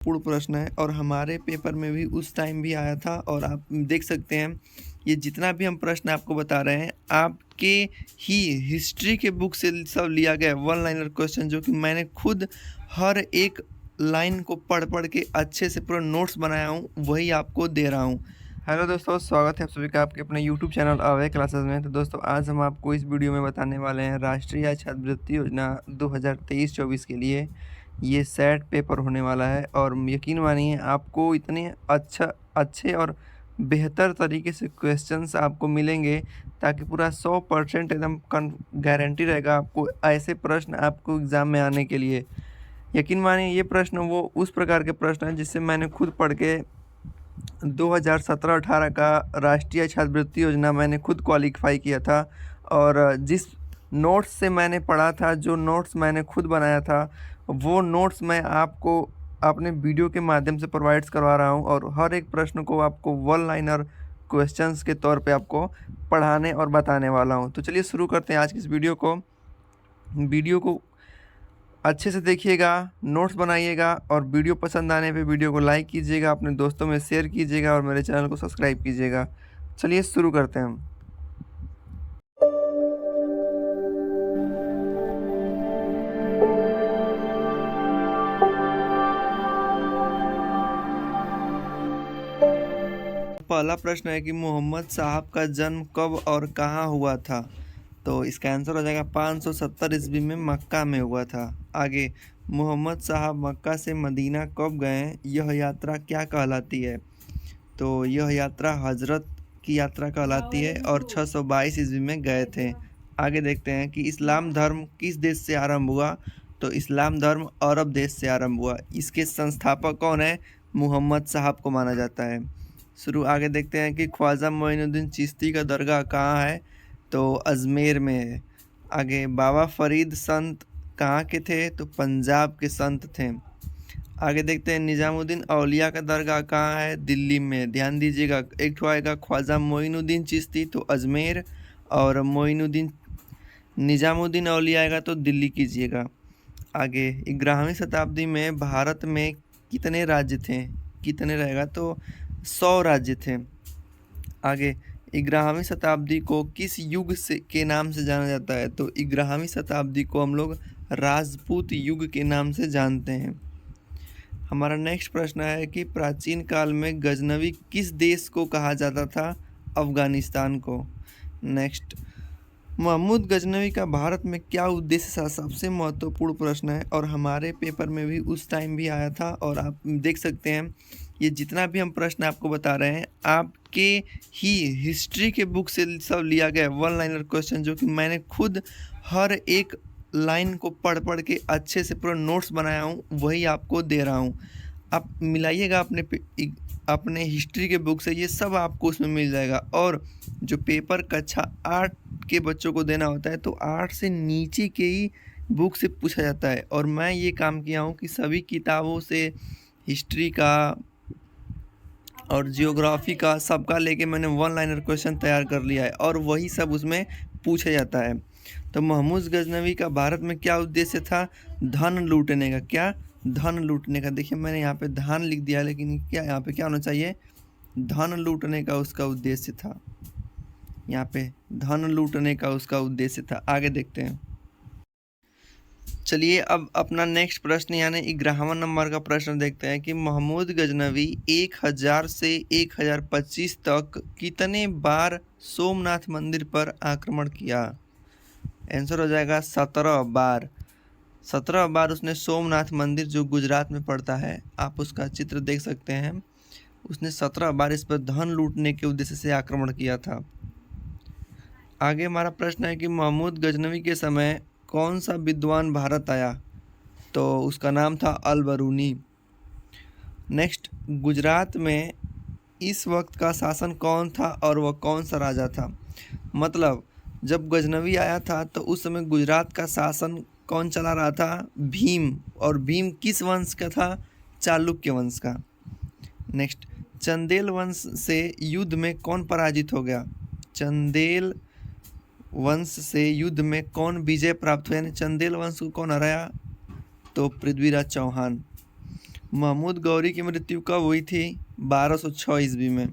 पूर्ण प्रश्न है और हमारे पेपर में भी उस टाइम भी आया था। और आप देख सकते हैं ये जितना भी हम प्रश्न आपको बता रहे हैं आपके ही हिस्ट्री के बुक से सब लिया गया है। वन लाइनर क्वेश्चन जो कि मैंने खुद हर एक लाइन को पढ़ पढ़ के अच्छे से पूरा नोट्स बनाया हूँ, वही आपको दे रहा हूँ। हेलो दोस्तों, स्वागत है आप सभी का आपके अपने यूट्यूब चैनल अवय क्लासेस में। तो दोस्तों आज हम आपको इस वीडियो में बताने वाले हैं राष्ट्रीय छात्रवृत्ति योजना 2023-24 के लिए ये सेट पेपर होने वाला है। और यकीन मानिए आपको इतने अच्छे और बेहतर तरीके से क्वेश्चंस आपको मिलेंगे ताकि पूरा 100% एकदम गारंटी रहेगा आपको ऐसे प्रश्न आपको एग्ज़ाम में आने के लिए। यकीन मानिए ये प्रश्न वो उस प्रकार के प्रश्न हैं जिससे मैंने खुद पढ़ के 2017-18 का राष्ट्रीय छात्रवृत्ति योजना मैंने खुद क्वालिफाई किया था। और जिस नोट्स से मैंने पढ़ा था, जो नोट्स मैंने खुद बनाया था, वो नोट्स मैं आपको अपने वीडियो के माध्यम से प्रोवाइड्स करवा रहा हूँ। और हर एक प्रश्न को आपको वन लाइनर क्वेश्चंस के तौर पे आपको पढ़ाने और बताने वाला हूँ। तो चलिए शुरू करते हैं आज की इस वीडियो को अच्छे से देखिएगा, नोट्स बनाइएगा और वीडियो पसंद आने पे वीडियो को लाइक कीजिएगा, अपने दोस्तों में शेयर कीजिएगा और मेरे चैनल को सब्सक्राइब कीजिएगा। चलिए शुरू करते हैं हम। पहला प्रश्न है कि मोहम्मद साहब का जन्म कब और कहाँ हुआ था। तो इसका आंसर हो जाएगा 570 ईस्वी में मक्का में हुआ था। आगे, मोहम्मद साहब मक्का से मदीना कब गए, यह यात्रा क्या कहलाती है। तो यह यात्रा हजरत की यात्रा कहलाती है और 622 ईस्वी में गए थे। आगे देखते हैं कि इस्लाम धर्म किस देश से आरंभ हुआ। तो इस्लाम धर्म अरब देश से आरंभ हुआ। इसके संस्थापक कौन है, मोहम्मद साहब को माना जाता है। शुरू आगे देखते हैं कि ख्वाजा मोइनुद्दीन चिश्ती का दरगाह कहाँ है। तो अजमेर में है। आगे, बाबा फरीद संत कहाँ के थे। तो पंजाब के संत थे। आगे देखते हैं निज़ामुद्दीन औलिया का दरगाह कहाँ है, दिल्ली में। ध्यान दीजिएगा, एक ठो आएगा ख्वाजा मोइनुद्दीन चिश्ती तो अजमेर, और निज़ामुद्दीन औलिया आएगा तो दिल्ली कीजिएगा। आगे, 11वीं शताब्दी में भारत में कितने राज्य थे, कितने रहेगा तो 100 राज्य थे। आगे, 11वीं शताब्दी को किस युग से के नाम से जाना जाता है। तो 11वीं शताब्दी को हम लोग राजपूत युग के नाम से जानते हैं। हमारा नेक्स्ट प्रश्न है कि प्राचीन काल में गजनवी किस देश को कहा जाता था, अफगानिस्तान को। नेक्स्ट, महमूद गजनवी का भारत में क्या उद्देश्य था, सबसे महत्वपूर्ण प्रश्न है और हमारे पेपर में भी उस टाइम भी आया था। और आप देख सकते हैं ये जितना भी हम प्रश्न आपको बता रहे हैं आपके ही हिस्ट्री के बुक से सब लिया गया है। वन लाइनर क्वेश्चन जो कि मैंने खुद हर एक लाइन को पढ़ पढ़ के अच्छे से पूरा नोट्स बनाया हूँ, वही आपको दे रहा हूँ। आप मिलाइएगा अपने हिस्ट्री के बुक से, ये सब आपको उसमें मिल जाएगा। और जो पेपर कक्षा 8 के बच्चों को देना होता है तो 8 से नीचे के ही बुक से पूछा जाता है। और मैं ये काम किया हूँ कि सभी किताबों से हिस्ट्री का और जियोग्राफी का सबका लेके मैंने वन लाइनर क्वेश्चन तैयार कर लिया है और वही सब उसमें पूछा जाता है। तो महमूद गजनवी का भारत में क्या उद्देश्य था, धन लूटने का। क्या, धन लूटने का। देखिए मैंने यहाँ पे धान लिख दिया, लेकिन क्या यहाँ पे क्या होना चाहिए, धन लूटने का उसका उद्देश्य था। यहाँ पे धन लूटने का उसका उद्देश्य था। आगे देखते हैं। चलिए अब अपना नेक्स्ट प्रश्न यानी 11वां नंबर का प्रश्न देखते हैं कि महमूद गजनवी 1000 से 1025 तक कितने बार सोमनाथ मंदिर पर आक्रमण किया। आंसर हो जाएगा 17 बार। 17 बार उसने सोमनाथ मंदिर जो गुजरात में पड़ता है, आप उसका चित्र देख सकते हैं, उसने 17 बार इस पर धन लूटने के उद्देश्य से आक्रमण किया था। आगे हमारा प्रश्न है कि महमूद गजनवी के समय कौन सा विद्वान भारत आया। तो उसका नाम था अल बरूनी। नेक्स्ट, गुजरात में इस वक्त का शासन कौन था और वह कौन सा राजा था। मतलब जब गजनवी आया था तो उस समय गुजरात का शासन कौन चला रहा था, भीम। और भीम किस वंश का था, चालुक्य वंश का। नेक्स्ट, चंदेल वंश से युद्ध में कौन पराजित हो गया। चंदेल वंश से युद्ध में कौन विजय प्राप्त हुआ, यानी चंदेल वंश को कौन हराया, तो पृथ्वीराज चौहान। महमूद गौरी की मृत्यु कब हुई थी? 1206 ईस्वी में।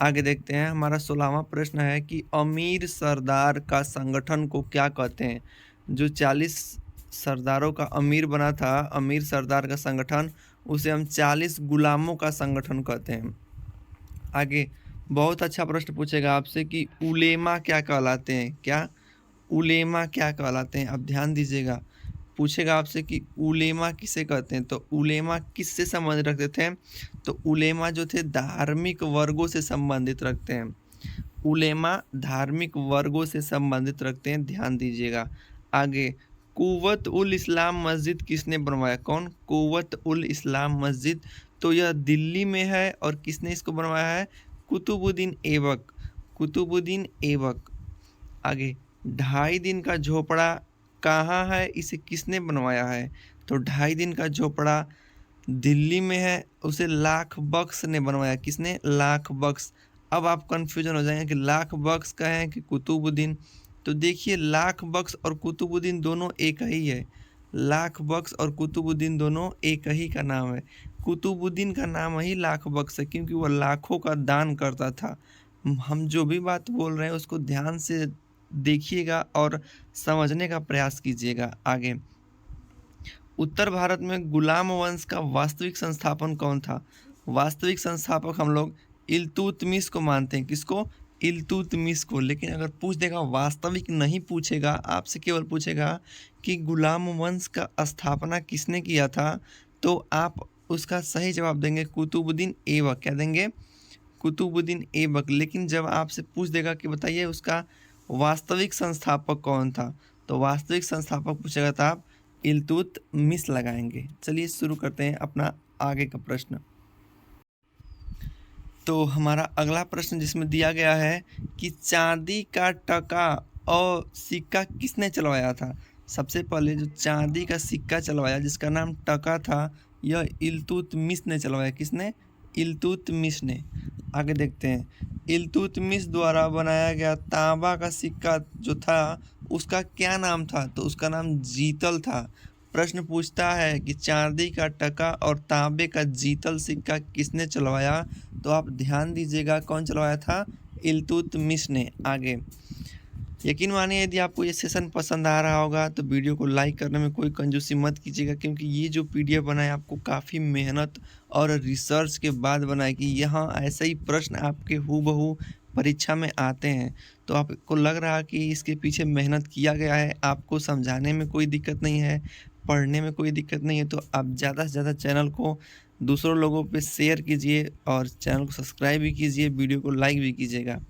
आगे देखते हैं, हमारा 16वां प्रश्न है कि अमीर सरदार का संगठन को क्या कहते हैं? जो 40 सरदारों का अमीर बना था, अमीर सरदार का संगठन, उसे हम 40 गुलामों का संगठन कहते हैं। आगे बहुत अच्छा प्रश्न पूछेगा आपसे कि उलेमा क्या कहलाते हैं? क्या उलेमा क्या कहलाते हैं? अब ध्यान दीजिएगा, पूछेगा आपसे कि उलेमा किसे कहते हैं, तो उलेमा किससे संबंध रखते थे? तो उलेमा जो थे धार्मिक वर्गों से संबंधित रखते हैं। उलेमा धार्मिक वर्गों से संबंधित रखते हैं, ध्यान दीजिएगा। आगे, कुव्वत उल इस्लाम मस्जिद किसने बनवाया? कौन? कुव्वत उल इस्लाम मस्जिद, तो यह दिल्ली में है और किसने इसको बनवाया है? कुतुबुद्दीन ऐबक, कुतुबुद्दीन ऐबक। आगे, 2.5 दिन का झोपड़ा कहाँ है, इसे किसने बनवाया है? तो 2.5 दिन का झोपड़ा दिल्ली में है, उसे लाख बख्श ने बनवाया। किसने? लाख बख्श। अब आप कंफ्यूजन हो जाएंगे कि लाख बख्श का है कि कुतुबुद्दीन, तो देखिए लाख बख्श और कुतुबुद्दीन दोनों एक ही है। लाख बख्श और कुतुबुद्दीन दोनों एक ही का नाम है। कुतुबुद्दीन का नाम ही लाख बख्श है क्योंकि वह लाखों का दान करता था। हम जो भी बात बोल रहे हैं उसको ध्यान से देखिएगा और समझने का प्रयास कीजिएगा। आगे, उत्तर भारत में गुलाम वंश का वास्तविक संस्थापन कौन था? वास्तविक संस्थापक हम लोग इल्तुतमिश को मानते हैं। किसको? इल्तुतमिश को। लेकिन अगर पूछ देगा, वास्तविक नहीं पूछेगा, आपसे केवल पूछेगा कि गुलाम वंश का स्थापना किसने किया था, तो आप उसका सही जवाब देंगे कुतुबुद्दीन ऐबक। क्या देंगे? कुतुबुद्दीन ऐबक। लेकिन जब आपसे पूछ देगा कि बताइए उसका वास्तविक संस्थापक कौन था, तो वास्तविक संस्थापक पूछेगा तो आप इल्तुतमिश लगाएंगे। चलिए शुरू करते हैं अपना आगे का प्रश्न। तो हमारा अगला प्रश्न जिसमें दिया गया है कि चांदी का टका और सिक्का किसने चलवाया था? सबसे पहले जो चांदी का सिक्का चलवाया जिसका नाम टका था, यह इल्तुतमिश ने चलवाया। किसने? इल्तुतमिश ने। आगे देखते हैं, इल्तुतमिश द्वारा बनाया गया तांबा का सिक्का जो था उसका क्या नाम था? तो उसका नाम जीतल था। प्रश्न पूछता है कि चांदी का टका और तांबे का जीतल सिक्का किसने चलवाया? तो आप ध्यान दीजिएगा, कौन चलवाया था? इल्तुतमिश ने। आगे, यकीन मानिए यदि आपको ये सेशन पसंद आ रहा होगा तो वीडियो को लाइक करने में कोई कंजूसी मत कीजिएगा, क्योंकि ये जो पीडीएफ बना है आपको काफ़ी मेहनत और रिसर्च के बाद बना है कि यहाँ ऐसे ही प्रश्न आपके हूबहू परीक्षा में आते हैं। तो आपको लग रहा कि इसके पीछे मेहनत किया गया है, आपको समझाने में कोई दिक्कत नहीं है, पढ़ने में कोई दिक्कत नहीं है, तो आप ज़्यादा से ज़्यादा चैनल को दूसरों लोगों पे शेयर कीजिए और चैनल को सब्सक्राइब भी कीजिए, वीडियो को लाइक भी कीजिएगा।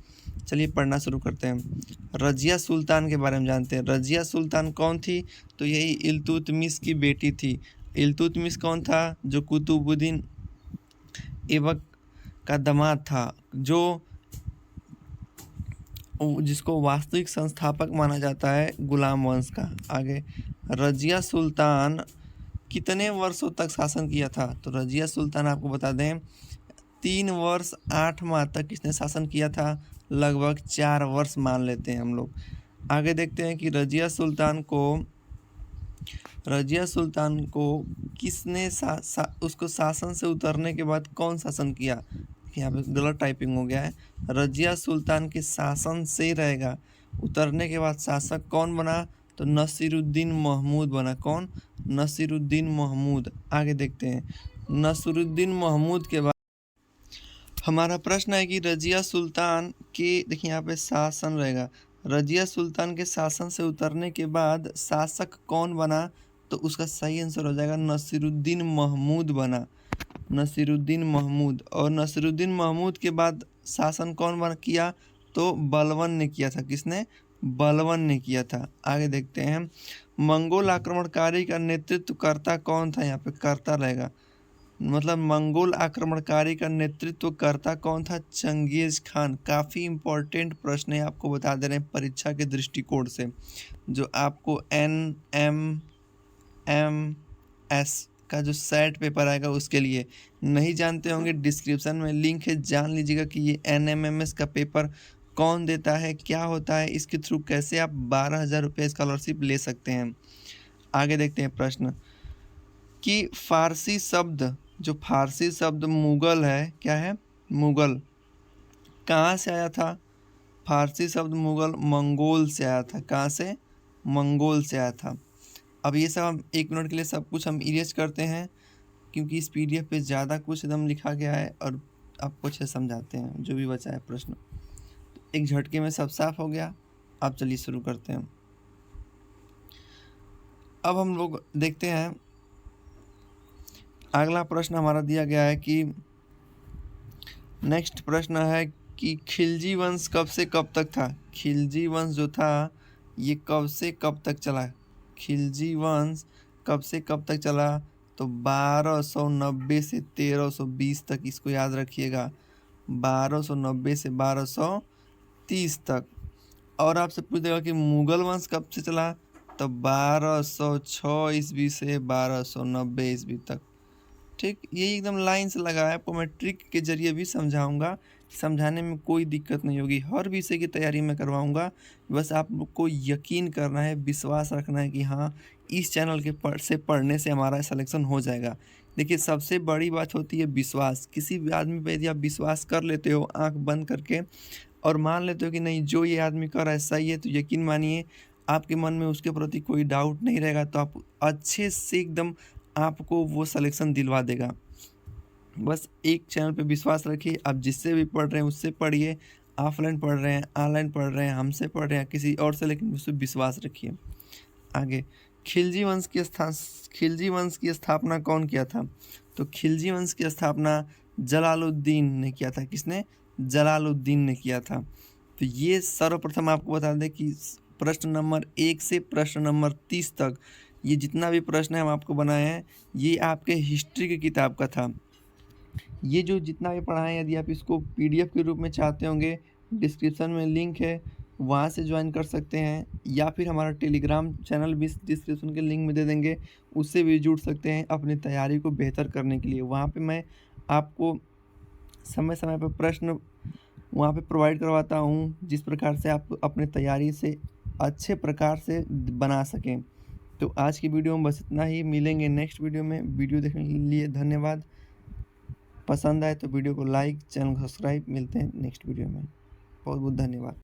चलिए पढ़ना शुरू करते हैं। रज़िया सुल्तान के बारे में जानते हैं। रज़िया सुल्तान कौन थी? तो यही इल्तुतमिश की बेटी थी। इल्तुतमिश कौन था? जो कुतुबुद्दीन ऐबक का दामाद था, जो जिसको वास्तविक संस्थापक माना जाता है गुलाम वंश का। आगे, रज़िया सुल्तान कितने वर्षों तक शासन किया था? तो रज़िया सुल्तान आपको बता दें 3 वर्ष 8 माह तक किसने शासन किया था? लगभग 4 वर्ष मान लेते हैं हम लोग। आगे देखते हैं कि रज़िया सुल्तान को किसने उसको शासन से उतरने के बाद कौन शासन किया? यहाँ पे गलत टाइपिंग हो गया है। रज़िया सुल्तान के शासन से ही रहेगा। उतरने के बाद शासक कौन बना? तो नसीरुद्दीन महमूद बना। कौन? नसीरुद्दीन महमूद। आगे देखते हैं, नसीरुद्दीन महमूद के बाद हमारा प्रश्न है कि रज़िया सुल्तान के, देखिए यहाँ पे शासन रहेगा, रज़िया सुल्तान के शासन से उतरने के बाद शासक कौन बना? तो उसका सही आंसर हो जाएगा नसीरुद्दीन महमूद बना। नसीरुद्दीन महमूद। और नसीरुद्दीन महमूद के बाद शासन कौन बना किया? तो बलबन ने किया था। किसने? बलबन ने किया था। आगे देखते हैं, मंगोल आक्रमणकारी का नेतृत्व करता कौन था? यहाँ पे करता रहेगा, मतलब मंगोल आक्रमणकारी का नेतृत्व करता कौन था? Genghis Khan. काफ़ी इम्पोर्टेंट प्रश्न है, आपको बता दे रहे हैं परीक्षा के दृष्टिकोण से, जो आपको NMMS का जो सेट पेपर आएगा उसके लिए। नहीं जानते होंगे, डिस्क्रिप्शन में लिंक है, जान लीजिएगा कि ये NMMS का पेपर कौन देता है, क्या होता है, इसके थ्रू कैसे आप 12,000 रुपये स्कॉलरशिप ले सकते हैं। आगे देखते हैं प्रश्न कि फारसी शब्द जो फारसी शब्द मुगल है, क्या है? मुगल, कहाँ से आया था? फारसी शब्द मुगल मंगोल से आया था। कहाँ से? मंगोल से आया था। अब ये सब हम 1 मिनट के लिए सब कुछ हम इरेज करते हैं, क्योंकि इस पीडीएफ पे ज़्यादा कुछ एकदम लिखा गया है और आपको अच्छे से समझाते हैं जो भी बचा है प्रश्न। एक झटके में सब साफ हो गया। अब चलिए शुरू करते हैं। अब हम लोग देखते हैं, अगला प्रश्न हमारा दिया गया है कि नेक्स्ट प्रश्न है कि खिलजी वंश कब से कब तक था? खिलजी वंश जो था ये कब से कब तक चला? खिलजी वंश कब से कब तक चला? तो 1290 से 1320 तक, इसको याद रखिएगा। 1290 से 1230 तक। और आपसे पूछ देगा कि मुगल वंश कब से चला? तो 1206 ईस्वी से 1290 ईस्वी तक। ठीक, यही एकदम लाइन से लगा है। आपको मैं ट्रिक के जरिए भी समझाऊंगा, समझाने में कोई दिक्कत नहीं होगी। हर विषय की तैयारी मैं करवाऊंगा, बस आप लोग को यकीन करना है, विश्वास रखना है कि हाँ इस चैनल के से पढ़ने से हमारा सिलेक्शन हो जाएगा। देखिए, सबसे बड़ी बात होती है विश्वास। किसी भी आदमी पे यदि आप विश्वास कर लेते हो आंख बंद करके और मान लेते हो कि नहीं जो ये आदमी कर रहा है सही है, तो यकीन मानिए आपके मन में उसके प्रति कोई डाउट नहीं रहेगा। तो आप अच्छे से एकदम आपको वो सिलेक्शन दिलवा देगा। बस एक चैनल पे विश्वास रखिए। आप जिससे भी पढ़ रहे हैं उससे पढ़िए, ऑफलाइन पढ़ रहे हैं, ऑनलाइन पढ़ रहे हैं, हमसे पढ़ रहे हैं, किसी और से, लेकिन उससे विश्वास रखिए। आगे, खिलजी वंश की स्थापना कौन किया था? तो खिलजी वंश की स्थापना जलालुद्दीन ने किया था। किसने? जलालुद्दीन ने किया था। तो ये सर्वप्रथम आपको बता दें कि प्रश्न नंबर 1 से प्रश्न नंबर 30 तक ये जितना भी प्रश्न है हम आपको बनाए हैं, ये आपके हिस्ट्री की किताब का था। ये जो जितना भी पढ़ा है, यदि आप इसको पीडीएफ के रूप में चाहते होंगे, डिस्क्रिप्शन में लिंक है, वहाँ से ज्वाइन कर सकते हैं, या फिर हमारा टेलीग्राम चैनल भी डिस्क्रिप्शन के लिंक में दे देंगे, उससे भी जुड़ सकते हैं अपनी तैयारी को बेहतर करने के लिए। वहाँ पे मैं आपको समय समय पर प्रश्न वहाँ पे प्रोवाइड करवाता हूँ, जिस प्रकार से आप अपने तैयारी से अच्छे प्रकार से बना सकें। तो आज की वीडियो में बस इतना ही। मिलेंगे नेक्स्ट वीडियो में। वीडियो देखने के लिए धन्यवाद। पसंद आए तो वीडियो को लाइक, चैनल को सब्सक्राइब। मिलते हैं नेक्स्ट वीडियो में। बहुत बहुत धन्यवाद।